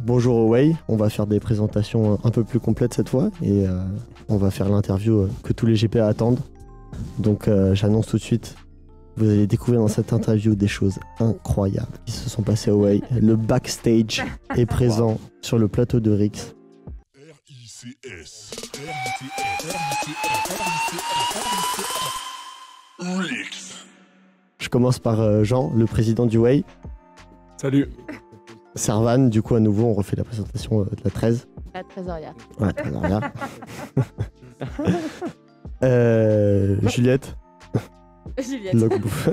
Bonjour Away, on va faire des présentations un peu plus complètes cette fois et on va faire l'interview que tous les GPA attendent. Donc j'annonce tout de suite, vous allez découvrir dans cette interview des choses incroyables qui se sont passées à Away. Le backstage est présent sur le plateau de Rix. Je commence par Jean, le président du Way. Salut. Servan, du coup à nouveau on refait la présentation de la 13. La trésorière. Ouais, trésorière. Juliette. Juliette. Logbouffe.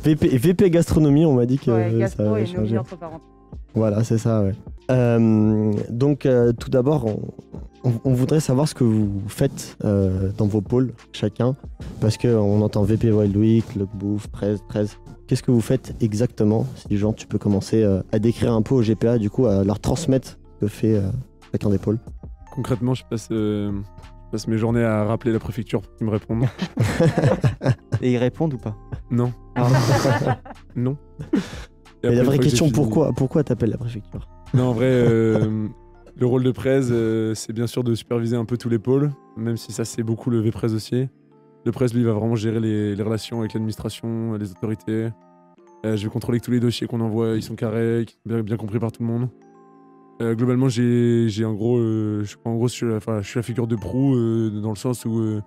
VP gastronomie, on m'a dit que Ouais, ça gastro avait et changé. Novi entre parenthèses. Voilà, c'est ça, ouais. Donc tout d'abord, on voudrait savoir ce que vous faites dans vos pôles, chacun, parce qu'on entend VP Wild Week, Logbouffe, 13. Qu'est-ce que vous faites exactement? Si Jean, tu peux commencer à décrire un peu au GPA, du coup, à leur transmettre ce que fait chacun des pôles. Concrètement, je passe mes journées à rappeler la préfecture pour qu'ils me répondent. Et ils répondent ou pas? Non. Non. Et Et la après, vraie une fois que question, j'ai fini- pourquoi t'appelles la préfecture? Non, en vrai, le rôle de presse, c'est bien sûr de superviser un peu tous les pôles, même si ça, c'est beaucoup le V-Presse aussi. Le presse, lui, va vraiment gérer les relations avec l'administration, les autorités. Je vais contrôler que tous les dossiers qu'on envoie, ils sont carrés, qu'ils sont bien compris par tout le monde. Globalement, j'ai en gros, je suis la figure de proue dans le sens où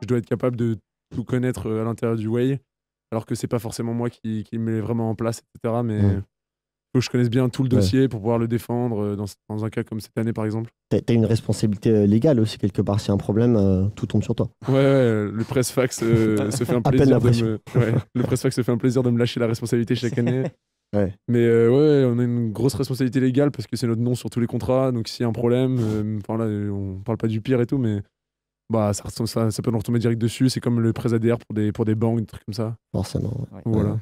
je dois être capable de tout connaître à l'intérieur du Way, alors que c'est pas forcément moi qui le mets vraiment en place, etc. Mais faut que je connaisse bien tout le dossier pour pouvoir le défendre dans un cas comme cette année, par exemple. T'as une responsabilité légale aussi, quelque part. S'il y a un problème, tout tombe sur toi. Ouais, le presse-fax se fait un À peine plaisir la pression. le presse-fax se fait un plaisir de me lâcher la responsabilité chaque année. Ouais. Mais ouais, on a une grosse responsabilité légale parce que c'est notre nom sur tous les contrats. Donc s'il y a un problème, là, on parle pas du pire et tout, mais bah ça peut nous retomber direct dessus. C'est comme le prêt ADR pour des banques, des trucs comme ça. Forcément. Ouais. Ouais. Voilà.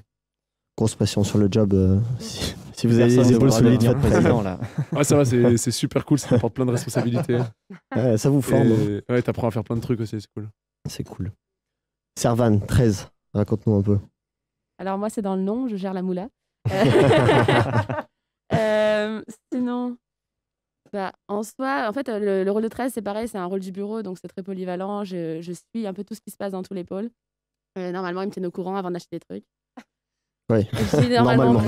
Grosse pression sur le job. Si vous avez Personne les ne épaules voudra solides, devenir faites pas ça. président là. Ouais, ça va, c'est super cool, ça apporte plein de responsabilités. Ouais, ça vous forme. hein. Et ouais, t'apprends à faire plein de trucs aussi, c'est cool. C'est cool. Servan, 13. Raconte-nous un peu. Alors moi, c'est dans le nom, je gère la moula. Sinon, en soi, en fait, le rôle de 13, c'est pareil, c'est un rôle du bureau, donc c'est très polyvalent. Je suis un peu tout ce qui se passe dans tous les pôles. Normalement, ils me tiennent au courant avant d'acheter des trucs. Oui, Je dis normalement.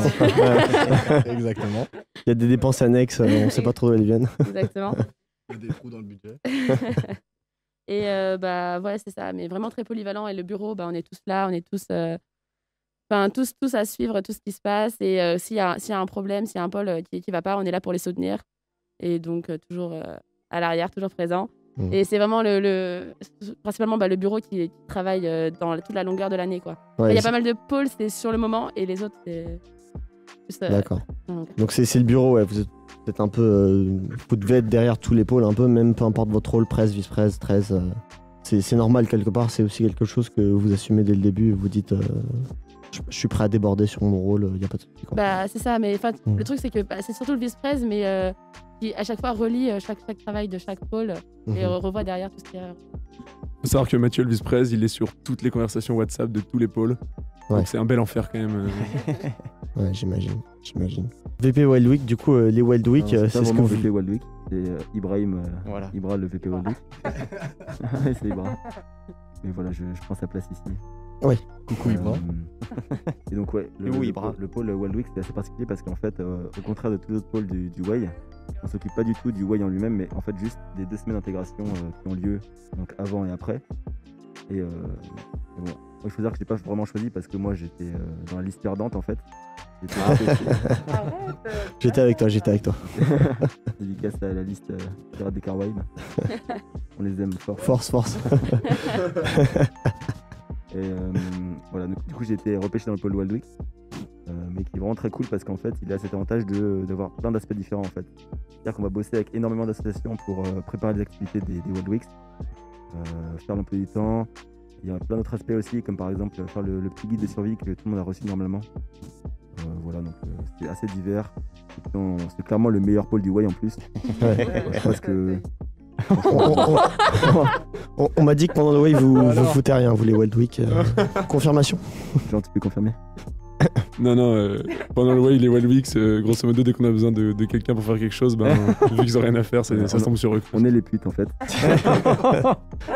Exactement. Il y a des dépenses annexes, on ne sait pas trop d'où elles viennent. Exactement. Il y a des trous dans le budget. Et voilà, c'est ça. Mais vraiment très polyvalent. Et le bureau, on est tous là, on est tous à suivre tout ce qui se passe. Et s'il y a un problème, s'il y a un pôle qui va pas, on est là pour les soutenir. Et donc, toujours à l'arrière, toujours présent. Mmh. Et c'est vraiment principalement le bureau qui travaille dans toute la longueur de l'année, quoi. Ouais, Il y a pas mal de pôles, c'est sur le moment, et les autres, c'est juste... D'accord. donc, Donc c'est le bureau, ouais. Vous êtes un peu. Vous devez être derrière tous les pôles, un peu, même peu importe votre rôle, presse, vice-presse, 13. C'est normal quelque part, c'est aussi quelque chose que vous assumez dès le début. Vous dites je suis prêt à déborder sur mon rôle, il n'y a pas de souci. c'est ça, mais Mm. le truc, c'est que c'est surtout le vice-presse, mais qui à chaque fois relie chaque travail de chaque pôle et revoit derrière tout ce qu'il y a. Faut savoir que Mathieu, le vice-presse, il est sur toutes les conversations WhatsApp de tous les pôles. Ouais. Donc c'est un bel enfer quand même. Ouais, j'imagine. VP Wild Week, du coup, les Wild Week, C'est c'est pas ce que vraiment vous. VP Wild Week, c'est Ibrahim, Voilà. Ibra le VP Wild Week. C'est Ibra. Mais voilà, je prends sa place ici. Coucou Ibra. Et donc ouais, Et où Ibra le pôle Wild Week c'est assez particulier parce qu'en fait, au contraire de tous les autres pôles du Way, on s'occupe pas du tout du Way en lui-même, mais en fait juste des 2 semaines d'intégration qui ont lieu donc avant et après. Et bon, il faut dire que je l'ai pas vraiment choisi parce que moi j'étais dans la liste perdante en fait. J'étais avec toi. Dédicace à la liste Pirates des Caraïbes. On les aime fort. Force. Et voilà, donc, du coup j'ai été repêché dans le pôle Wild Week, mais qui est vraiment très cool parce qu'en fait il a cet avantage d'avoir plein d'aspects différents en fait. C'est-à-dire qu'on va bosser avec énormément d'associations pour préparer les activités des Wild Weeks, faire l'emploi du temps. Il y a plein d'autres aspects aussi, comme par exemple faire le petit guide de survie que tout le monde a reçu normalement. Voilà, donc c'est assez divers. Et puis, c'est clairement le meilleur pôle du Way en plus. Ouais. Parce que On m'a dit que pendant le Way, vous foutez rien, vous les Wild Week. Confirmation. Jean, tu peux confirmer? Non, pendant le les Wild Weeks, grosso modo, dès qu'on a besoin de quelqu'un pour faire quelque chose, vu qu'ils ont rien à faire, ça tombe sur eux. On est les putes en fait.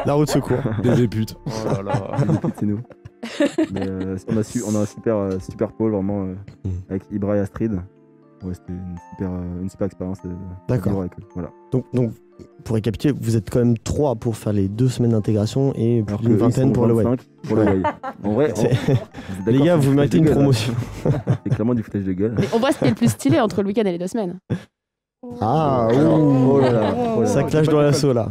La route secours. Des putes. Oh là là. Les putes, c'est nous. Mais on a un super pôle vraiment avec Ibra et Astrid. Ouais, c'était une super expérience. D'accord. à vivre avec eux. Voilà. Donc, pour récapituler, vous êtes quand même 3 pour faire les 2 semaines d'intégration et Alors plus d'une que eux, ils vingtaine sont pour le web. 25 pour le way. En vrai, C'est- vous êtes Les d'accord, gars, c'est vous du mettez foutage une de gueule. promotion. C'est clairement du foutage de gueule. Mais on voit ce qui est le plus stylé entre le week-end et les 2 semaines. Ah, Oh là là, ça clash dans l'assaut là.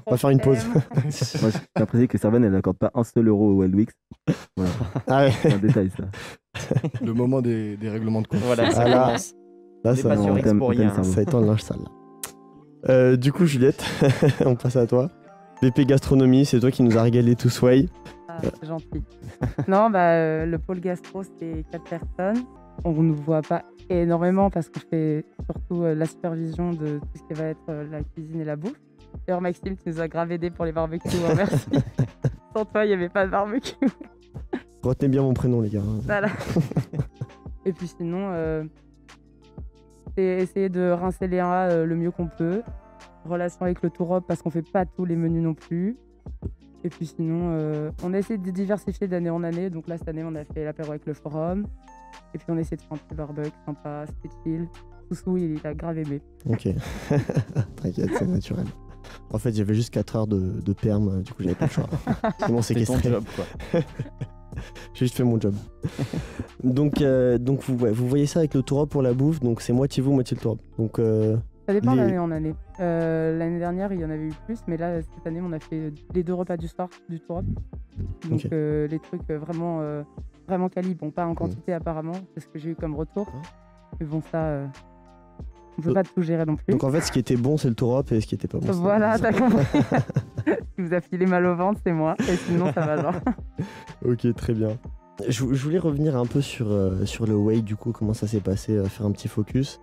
On va faire une pause. Moi, je tiens à préciser que Servan, elle n'accorde pas un seul euro au Wild Weeks. Voilà, Ah ouais, c'est un détail ça. Le moment des règlements de compte. Voilà, ça Ah là. commence. là On est ça, pas sur on X t'aime- pour on t'aime, rien. Servan. ça étend le linge sale. Là. Du coup, Juliette, on passe à toi. BP Gastronomie, c'est toi qui nous a régalé tout sway. Ah, c'est gentil. Non, le pôle gastro, c'est 4 personnes. On ne nous voit pas énormément parce qu'on fait surtout la supervision de tout ce qui va être la cuisine et la bouffe. D'ailleurs, Maxime, tu nous as grave aidé pour les barbecues, hein, merci. Sans toi, il n'y avait pas de barbecue. Retenez bien mon prénom, les gars. Voilà. Et puis sinon, c'est essayer de rincer les rats le mieux qu'on peut. Relation avec le tour-up parce qu'on fait pas tous les menus non plus. Et puis sinon, on essaie de diversifier d'année en année. Donc là, cette année, on a fait l'apéro avec le forum. Et puis on essaie de faire un petit barbecue sympa, c'était chill. Soussou, il a grave aimé. Ok. T'inquiète, c'est naturel. En fait, j'avais juste 4 heures de perm, du coup, j'avais pas le choix. Comment C'est ton séquestrer. job, quoi. J'ai juste fait mon job. donc vous voyez ça avec le tour pour la bouffe, donc c'est moitié vous, moitié le tour. Donc Ça dépend Les- d'année en année. L'année dernière, il y en avait eu plus, mais là, cette année, on a fait les 2 repas du soir du tour. Donc Ok. les trucs vraiment quali. Bon, pas en quantité apparemment, c'est ce que j'ai eu comme retour. Mais bon, ça, on peut Donc- pas tout gérer non plus. en fait, ce qui était bon, c'est le tour et ce qui était pas bon, c'est- Voilà, t'as compris. Ce qui vous a filé mal au ventre, c'est moi. Et sinon, ça va genre. Ok, très bien. Je voulais revenir un peu sur le way, du coup, comment ça s'est passé, faire un petit focus.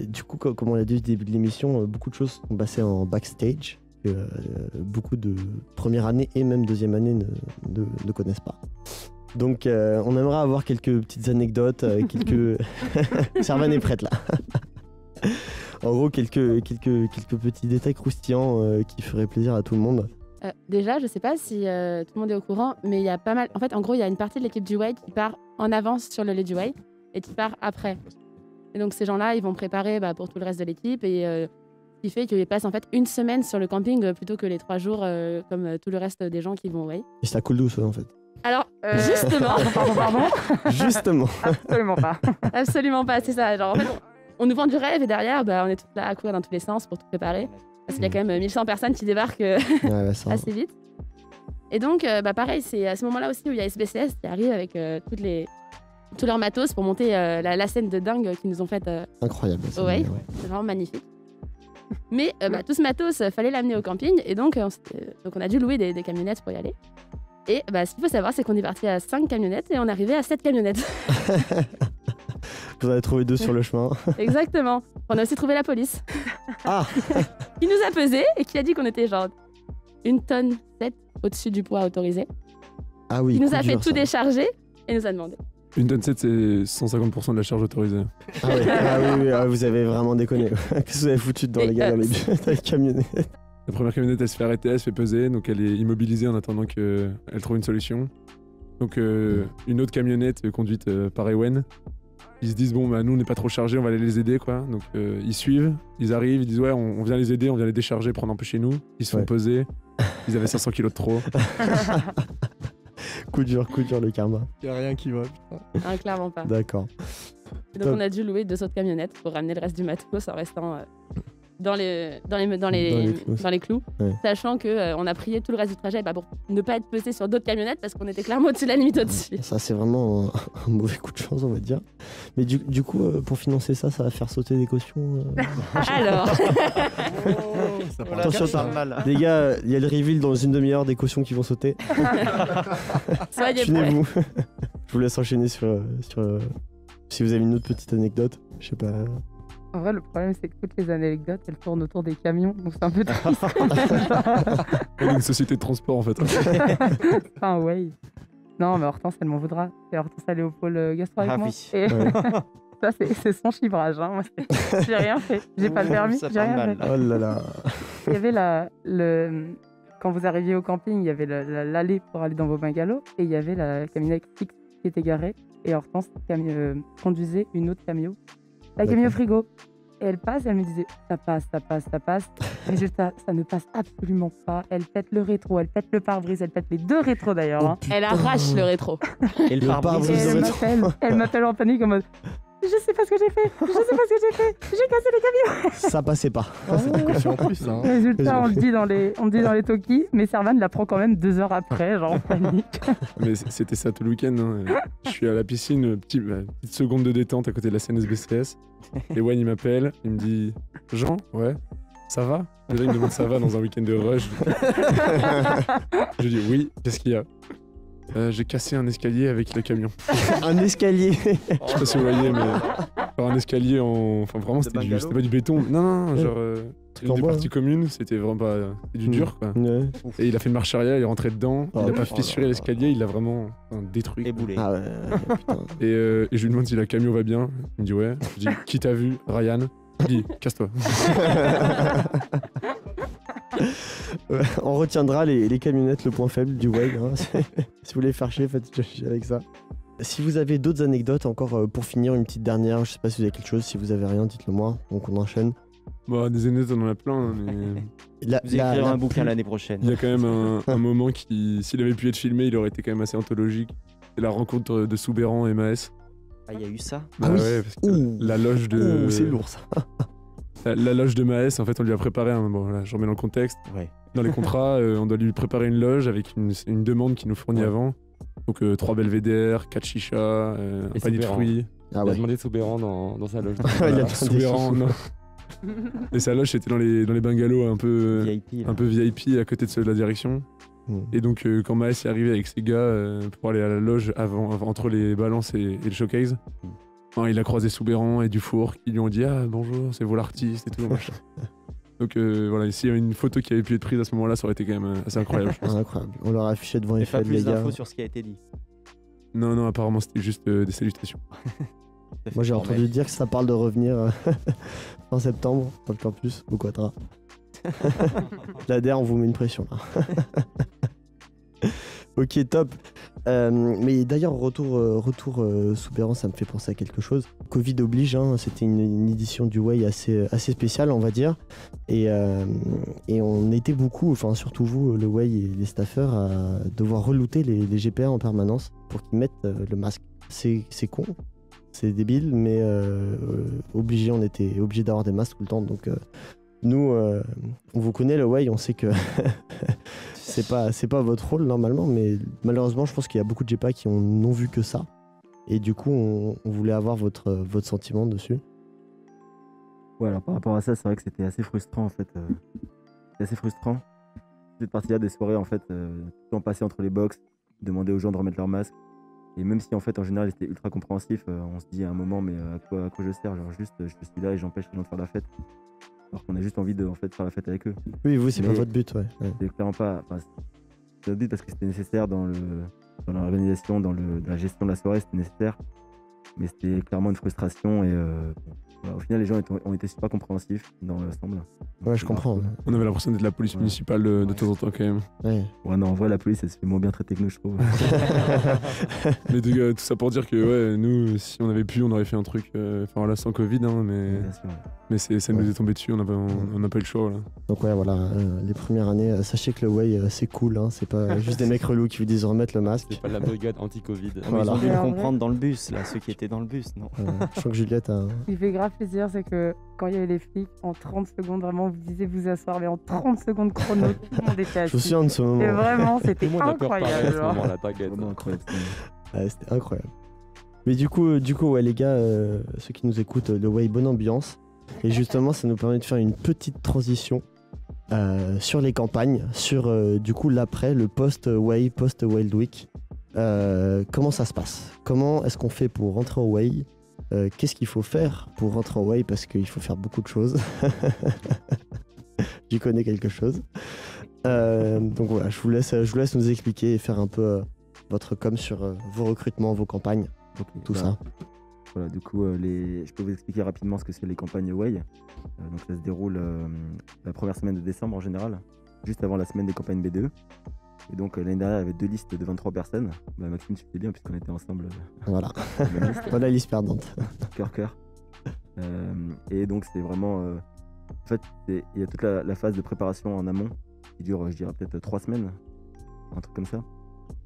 Du coup, comme on l'a dit au début de l'émission, beaucoup de choses sont passées en backstage, que beaucoup de première année et même deuxième année ne connaissent pas. Donc, on aimerait avoir quelques petites anecdotes, quelques... Servan est prête là. En gros, quelques petits détails croustillants qui feraient plaisir à tout le monde. Déjà, je sais pas si tout le monde est au courant, mais il y a pas mal. En fait, en gros, il y a une partie de l'équipe du Way qui part en avance sur le Lady Way et qui part après. Et donc, ces gens-là, ils vont préparer pour tout le reste de l'équipe et ce qui fait qu'ils passent en fait une semaine sur le camping plutôt que les 3 jours comme tout le reste des gens qui vont au Way. Et ça coule douce, en fait. Alors, justement, Pardon. Justement. Absolument pas. absolument pas, c'est ça. Genre, en fait, on nous vend du rêve et derrière, on est tous là à courir dans tous les sens pour tout préparer. Parce qu'il y a quand même 1100 personnes qui débarquent Ouais, ça. assez vite. Et donc, pareil, c'est à ce moment-là aussi où il y a SBCS qui arrive avec tous leurs matos pour monter la scène de dingue qu'ils nous ont faite. Incroyable. ça, Ouais. ouais. C'est vraiment magnifique. Mais tout ce matos, fallait l'amener au camping. Et donc, on a dû louer des camionnettes pour y aller. Et ce qu'il faut savoir, c'est qu'on est parti à 5 camionnettes et on est arrivé à 7 camionnettes. Vous en avez trouvé 2 sur le chemin. Exactement. On a aussi trouvé la police. Ah Qui nous a pesé et qui a dit qu'on était genre 1 tonne 7 au-dessus du poids autorisé. Ah oui. Qui nous coup a fait dur, tout ça. décharger et nous a demandé. Une tonne 7, c'est 150% de la charge autorisée. Ah, ouais. Ah oui, vous avez vraiment déconné. Qu'est-ce que vous avez foutu dedans, Et, les gars, dans les camionnettes? La première camionnette, elle se fait arrêter, elle se fait peser, donc elle est immobilisée en attendant qu'elle trouve une solution. Donc une autre camionnette conduite par Ewen, ils se disent bon nous on n'est pas trop chargés, on va aller les aider quoi. Donc ils suivent, ils arrivent, ils disent ouais on vient les aider, on vient les décharger, prendre un peu chez nous. Ils se font Ouais. peser, ils avaient 500 kilos de trop. Coup dur le karma. Il n'y a rien qui va, putain. Hein, clairement pas. D'accord. Et donc on a dû louer 2 autres camionnettes pour ramener le reste du matos en restant dans les clous. Ouais. Sachant qu'on a prié tout le reste du trajet pour ne pas être pesé sur d'autres camionnettes parce qu'on était clairement au-dessus de la limite au-dessus. Ça, c'est vraiment un mauvais coup de chance, on va dire. Mais du coup, pour financer ça, ça va faire sauter des cautions. Alors, Ça part Attention, cash, pas mal. Les gars, il y a le reveal dans une demi-heure des cautions qui vont sauter. soyez prêts. Finez-vous. Je vous laisse enchaîner sur si vous avez une autre petite anecdote. Je sais pas. En vrai, le problème, c'est que toutes les anecdotes, elles tournent autour des camions. Donc c'est un peu triste. On est une société de transport en fait. Enfin, ouais. Non, mais Hortense, elle m'en voudra. Et Hortense, elle est au pôle gastro avec Ah moi. oui. Et Ouais. ça, c'est son chibrage. Hein. Moi, j'ai rien fait. J'ai pas le permis, Ça j'ai part rien mal, fait. là. Oh là là. Il y avait quand vous arriviez au camping, il y avait l'allée pour aller dans vos bungalows et il y avait la camionnette fixe qui était garée. Et Hortense conduisait une autre camion, la camion frigo. Et elle passe, elle me disait ça passe, ça passe, ça passe. Résultat, ça ne passe absolument pas. Elle pète le rétro, elle pète le pare-brise, elle pète les deux rétros d'ailleurs. Hein. Elle arrache le rétro. Et le Le pare-brise. Et pare-brise. elle m'appelle en panique en mode je sais pas ce que j'ai fait, je sais pas ce que j'ai fait, j'ai cassé les camions. Ça passait pas. C'est du coiffé en plus, hein. Résultat, on le dit dans les talkies, mais Servan la prend quand même 2 heures après, genre en panique. Mais c'était ça tout le week-end. Hein. Je suis à la piscine, petite seconde de détente à côté de la CNSBCS. Et Wayne, il m'appelle, il me dit Jean, ouais, ça va? Déjà, il me demande ça va dans un week-end de rush. Je lui dis oui, qu'est-ce qu'il y a? J'ai cassé un escalier avec le camion. Un escalier. Je sais pas si vous voyez, mais genre un escalier en. Enfin, vraiment, De c'était bungalow. c'était pas du béton. Non, genre. Truc Une en des bois, parties communes, c'était vraiment pas. C'était du dur, quoi. Ouais. Et il a fait une marche arrière, il est rentré dedans, Oh il a oui. pas Oh fissuré là l'escalier, il l'a vraiment détruit. Éboulé. Ah ouais, putain. Et je lui demande si le camion va bien. Il me dit ouais. Je dis qui t'a vu? Ryan. Il dit casse-toi. Ouais, on retiendra les camionnettes, le point faible du Wade. Hein. Si vous voulez faire chier, faites chier avec ça. Si vous avez d'autres anecdotes encore pour finir, une petite dernière, je sais pas si vous avez quelque chose, si vous avez rien, dites-le moi, donc on enchaîne. Bon, des anecdotes, on en a plein, hein, mais Vous écrirez un bouquin l'année prochaine. il y a quand même un moment qui, s'il avait pu être filmé, il aurait été quand même assez anthologique. C'est la rencontre de Soubéran et Maës. Ah, il y a eu ça? Ah oui. ouais, parce que Ouh. la loge de. Ouh, c'est lourd ça. La loge de Maës, en fait, on lui a préparé un. Bon, là, je remets dans le contexte. Ouais. Dans les contrats, on doit lui préparer une loge avec une demande qu'il nous fournit Ouais. avant. Donc 3 belvédères, 4 chichas, un Et panier de Soubéran. fruits. Ah Il a ouais. demandé Soubéran dans sa loge. Il a Voilà, demandé Soubéran, non. Et sa loge, c'était dans les bungalows un peu VIP. là. un peu VIP à côté de ceux de la direction. Et donc quand Maës est arrivé avec ses gars pour aller à la loge entre les balances et le showcase, il a croisé Soubéran et Dufour qui lui ont dit ah bonjour, c'est vous l'artiste et tout machin. Donc voilà, s'il y avait une photo qui avait pu être prise à ce moment-là, ça aurait été quand même assez incroyable. Je pense. Ah, incroyable. On leur a affiché devant Mais pas Eiffel, les plus gars. d'infos sur ce qui a été dit. Non, apparemment c'était juste des salutations. Moi j'ai entendu dire que ça parle de revenir en septembre dans le campus au Quatra. L'ADR, on vous met une pression là. Ok, top. Mais d'ailleurs, retour Soubéran, ça me fait penser à quelque chose. Covid oblige, hein, c'était une édition du Way assez spéciale, on va dire. Et on était beaucoup, enfin surtout vous, le Way et les staffeurs, à devoir relouter les GPA en permanence pour qu'ils mettent le masque. C'est con, c'est débile, mais obligé, on était obligé d'avoir des masques tout le temps. Donc nous, on vous connaît le Way, on sait que c'est pas votre rôle normalement, mais malheureusement, je pense qu'il y a beaucoup de GPA qui n'ont vu que ça. Et du coup, on voulait avoir votre sentiment dessus. Ouais, alors par rapport à ça, c'est vrai que c'était assez frustrant en fait. C'était assez frustrant. Cette partie-là des soirées en fait, tout le temps passé entre les box, demander aux gens de remettre leur masque. Et même si en fait en général ils étaient ultra compréhensifs, on se dit à un moment mais à quoi je sers? Genre juste je suis là et j'empêche les gens de faire la fête. Alors qu'on a juste envie de en fait, faire la fête avec eux. Oui, vous, c'est pas Mais- votre but, ouais. C'est clairement pas. Enfin, c'est notre but parce que c'était nécessaire dans l'organisation, dans la gestion de la soirée, c'était nécessaire. Mais c'était clairement une frustration et voilà, au final les gens ont été super compréhensifs dans l'ensemble. Ouais, je comprends. On avait l'impression d'être la police Ouais. municipale de Ouais. temps en temps quand même. Ouais. Ouais, non, en vrai, la police, elle se fait moins bien traiter que nous, je trouve. Mais tout ça pour dire que ouais, nous, si on avait pu, on aurait fait un truc, enfin voilà, sans Covid, hein, Bien sûr. mais ça nous Ouais. est tombé dessus, on n'a pas eu le choix. Voilà. Donc ouais, voilà, les premières années, sachez que le Way, c'est cool, hein, c'est pas juste des mecs relous qui vous disent remettre le masque. C'est pas la brigade anti-Covid. Ah, mais Voilà. Ils ont dû Et le en vrai- comprendre dans le bus, là, ceux qui étaient dans le bus, non? Je crois que Juliette a... Ce qui fait grave plaisir, c'est que quand il y avait les flics, en 30 secondes, vraiment, vous disiez vous asseoir, mais en 30 secondes chrono, tout le monde était Je me assis. souviens de ce moment. Et vraiment, Tout c'était le monde a peur pareil à incroyable. ce genre. moment-là, t'inquiète. Vraiment incroyable. Ouais, c'était incroyable. Mais du coup ouais, les gars, ceux qui nous écoutent, le Way, bonne ambiance. Et justement, ça nous permet de faire une petite transition sur les campagnes, sur du coup l'après, le post-Way, post-Wild Week. Comment ça se passe? Comment est-ce qu'on fait pour rentrer au Way? Qu'est-ce qu'il faut faire pour rentrer au Way? Parce qu'il faut faire beaucoup de choses. J'y connais quelque chose. Donc voilà, je vous laisse nous expliquer et faire un peu votre com sur vos recrutements, vos campagnes, Ok, tout bah, ça. Voilà, du coup, je peux vous expliquer rapidement ce que c'est les campagnes Way. Donc ça se déroule la première semaine de décembre en général, juste avant la semaine des campagnes B2. Et donc l'année dernière, il y avait 2 listes de 23 personnes. Bah, Maxime, tu fais bien puisqu'on était ensemble. Voilà. Dans la même liste. Pas la liste perdante. Cœur. Et donc c'est vraiment... en fait, il y a toute la phase de préparation en amont qui dure, je dirais, peut-être 3 semaines, un truc comme ça.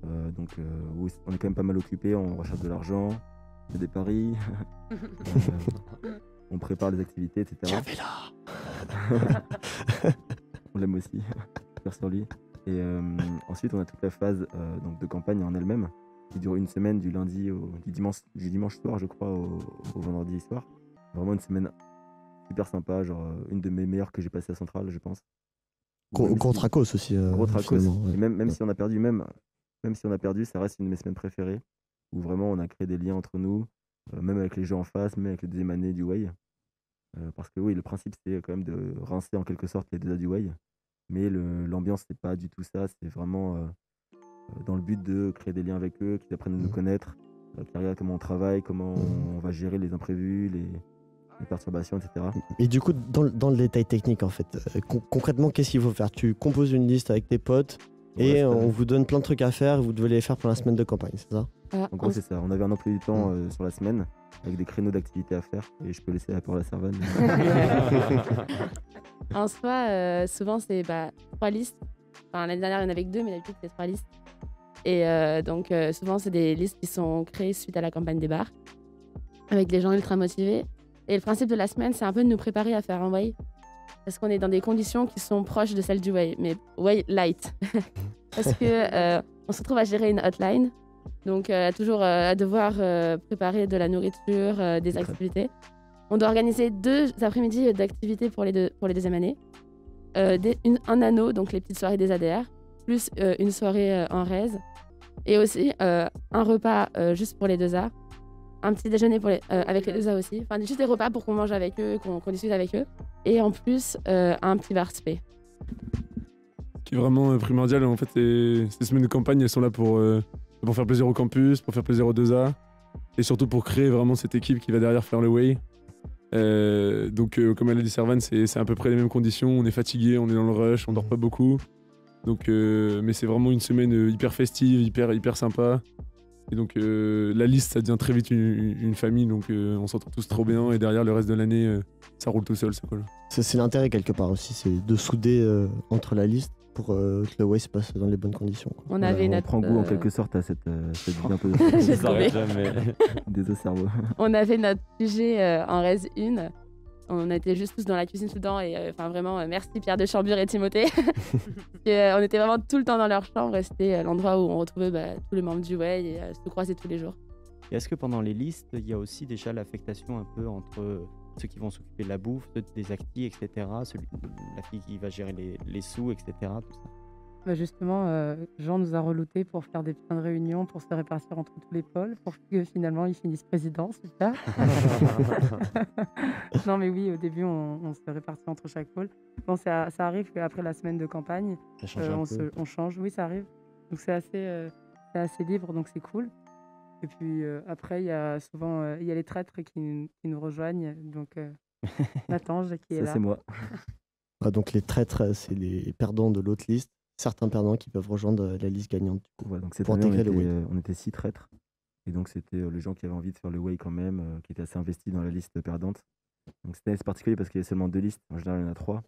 Où on est quand même pas mal occupé, on recherche de l'argent, on fait des paris, on prépare les activités, etc. J'avais là. On l'aime aussi, faire sur lui. Et ensuite, on a toute la phase donc de campagne en elle-même, qui dure une semaine du lundi du dimanche soir, je crois, au vendredi soir. Vraiment une semaine super sympa, genre une de mes meilleures que j'ai passées à Centrale, je pense. Gros tracos aussi. Gros tracos. finalement, ouais. Et même si on a perdu, même si on a perdu, ça reste une de mes semaines préférées, où vraiment on a créé des liens entre nous, même avec les gens en face, même avec les deuxième année du Way. Parce que oui, le principe c'est quand même de rincer en quelque sorte les deux A du Way. Mais l'ambiance, c'est pas du tout ça. C'est vraiment dans le but de créer des liens avec eux, qu'ils apprennent à nous connaître, qu'ils regardent comment on travaille, comment on va gérer les imprévus, les perturbations, etc. Et du coup, dans le détail technique, en fait, concrètement, qu'est-ce qu'il faut faire? Tu composes une liste avec tes potes et Voilà, c'est on vous donne plein de trucs à faire, vous devez les faire pour la semaine de campagne, c'est ça? En gros, c'est ça. On avait un emploi du temps sur la semaine avec des créneaux d'activités à faire. Et je peux laisser la parole à Servan. En soi, souvent, c'est 3 listes. Enfin, l'année dernière, il y en avait que 2, mais d'habitude, c'est 3 listes. Et donc, souvent, c'est des listes qui sont créées suite à la campagne des bars, avec des gens ultra motivés. Et le principe de la semaine, c'est un peu de nous préparer à faire un Way. Parce qu'on est dans des conditions qui sont proches de celles du Way, mais Way light. Parce que on se retrouve à gérer une hotline. Donc, toujours à devoir préparer de la nourriture, des activités. On doit organiser 2 après-midi d'activités pour les deuxième années. Un anneau, donc les petites soirées des ADR, plus une soirée en res. Et aussi un repas juste pour les 2A. Un petit déjeuner avec les 2A aussi. Enfin, juste des repas pour qu'on mange avec eux, qu'on discute avec eux. Et en plus, un petit bar spé. Qui est vraiment primordial. En fait, ces semaines de campagne, elles sont là pour faire plaisir au campus, pour faire plaisir aux 2A. Et surtout pour créer vraiment cette équipe qui va derrière faire le Way. Donc, comme elle a dit Servan, c'est à peu près les mêmes conditions. On est fatigué, on est dans le rush, on dort pas beaucoup. Donc, mais c'est vraiment une semaine hyper festive, hyper sympa. Et donc, la liste, ça devient très vite une famille. Donc, on s'entend tous trop bien. Et derrière, le reste de l'année, ça roule tout seul, c'est cool. C'est l'intérêt quelque part aussi, c'est de souder entre la liste pour que le Way se passe dans les bonnes conditions, quoi. On avait on prend goût en quelque sorte à cette vie un peu J'ai Ça s'arrête trouvé. jamais. des os cerveaux. On avait notre sujet en res 1. On était juste tous dans la cuisine tout le temps. Et enfin, vraiment, merci Pierre de Chambure et Timothée. On était vraiment tout le temps dans leur chambre. Et c'était l'endroit où on retrouvait tous les membres du Way et se croiser tous les jours. Et est-ce que pendant les listes, il y a aussi déjà l'affectation un peu entre ceux qui vont s'occuper de la bouffe, ceux des actis, etc., la fille qui va gérer les sous, etc., tout ça? Justement, Jean nous a reloutés pour faire des plein de réunions, pour se répartir entre tous les pôles, pour que finalement ils finissent président, super. Non mais oui, au début on se répartit entre chaque pôle. Bon, ça arrive qu'après la semaine de campagne, Ça change un peu. on change, oui ça arrive. Donc c'est assez libre, donc c'est cool. Et puis après, il y a souvent il y a les traîtres qui nous rejoignent, donc Natange qui est Ça, là. c'est moi. Donc les traîtres, c'est les perdants de l'autre liste. Certains perdants qui peuvent rejoindre la liste gagnante. Du coup. Ouais, donc cette Pour année, intégrer le Way. on était 6 traîtres. Et donc, c'était les gens qui avaient envie de faire le Way quand même, qui étaient assez investis dans la liste perdante. Donc, c'était assez particulier parce qu'il y avait seulement 2 listes. En général, il y en a 3.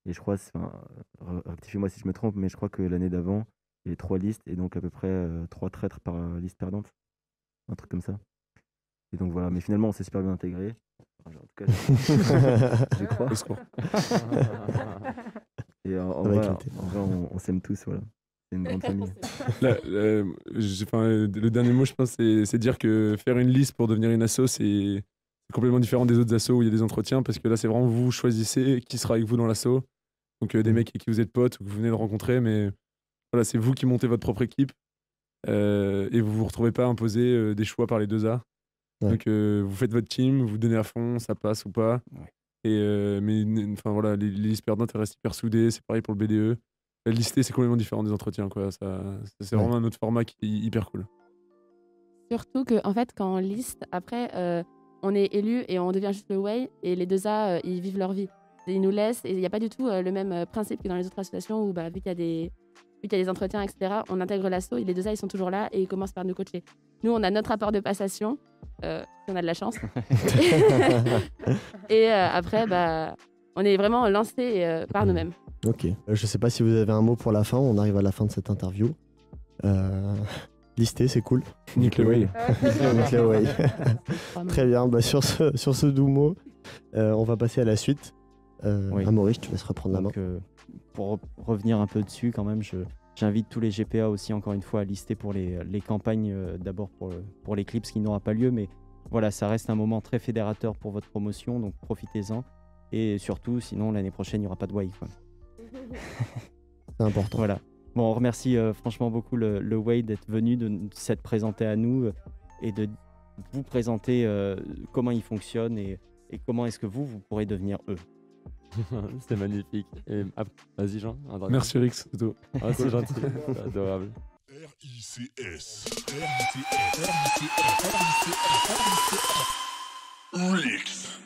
Et je crois, rectifiez-moi si je me trompe, mais je crois que l'année d'avant, il y avait 3 listes et donc à peu près 3 traîtres par liste perdante. Un truc comme ça. Et donc voilà, mais finalement, on s'est super bien intégrés. Enfin, en tout cas, je crois. Au secours. Et en Ça va vrai, éclater. on s'aime tous, voilà. C'est une grande famille. Le dernier mot, je pense, c'est dire que faire une liste pour devenir une asso, c'est complètement différent des autres assos où il y a des entretiens, parce que là, c'est vraiment vous choisissez qui sera avec vous dans l'asso. Donc des mecs avec qui vous êtes potes ou que vous venez de rencontrer, mais voilà, c'est vous qui montez votre propre équipe et vous vous retrouvez pas à imposer des choix par les 2A. Ouais. Donc vous faites votre team, vous donnez à fond, ça passe ou pas. Ouais. Et, mais enfin voilà, les listes perdantes elles restent hyper soudées, c'est pareil pour le BDE. Lister, c'est complètement différent des entretiens, quoi. C'est vraiment un autre format qui est hyper cool. Surtout que, en fait, quand on liste, après, on est élu et on devient juste le way, et les 2A, ils vivent leur vie. Ils nous laissent, et il n'y a pas du tout le même principe que dans les autres associations où, vu qu'il y a des entretiens, etc., on intègre l'asso, et les 2A, ils sont toujours là et ils commencent par nous coacher. Nous, on a notre rapport de passation, si on a de la chance. Et après, on est vraiment lancé par nous-mêmes. Ok. Je sais pas si vous avez un mot pour la fin. On arrive à la fin de cette interview. Lister, c'est cool. Nick le way. Nick le way. Très bien. Sur ce doux mot, on va passer à la suite. Oui. Amaury, je te laisse reprendre la main. Donc, pour revenir un peu dessus, quand même, j'invite tous les GPA aussi, encore une fois, à lister pour les campagnes, d'abord pour les clips, ce qui n'aura pas lieu, mais voilà, ça reste un moment très fédérateur pour votre promotion, donc profitez-en. Et surtout, sinon, l'année prochaine, il n'y aura pas de way, quoi. C'est important. Voilà. Bon, on remercie franchement beaucoup le Way d'être venu, de s'être présenté à nous et de vous présenter comment il fonctionne et comment est-ce que vous pourrez devenir eux. C'était magnifique. Et, vas-y Jean. Merci Rix, c'est tout. Ah, c'est gentil, c'est adorable. RICS.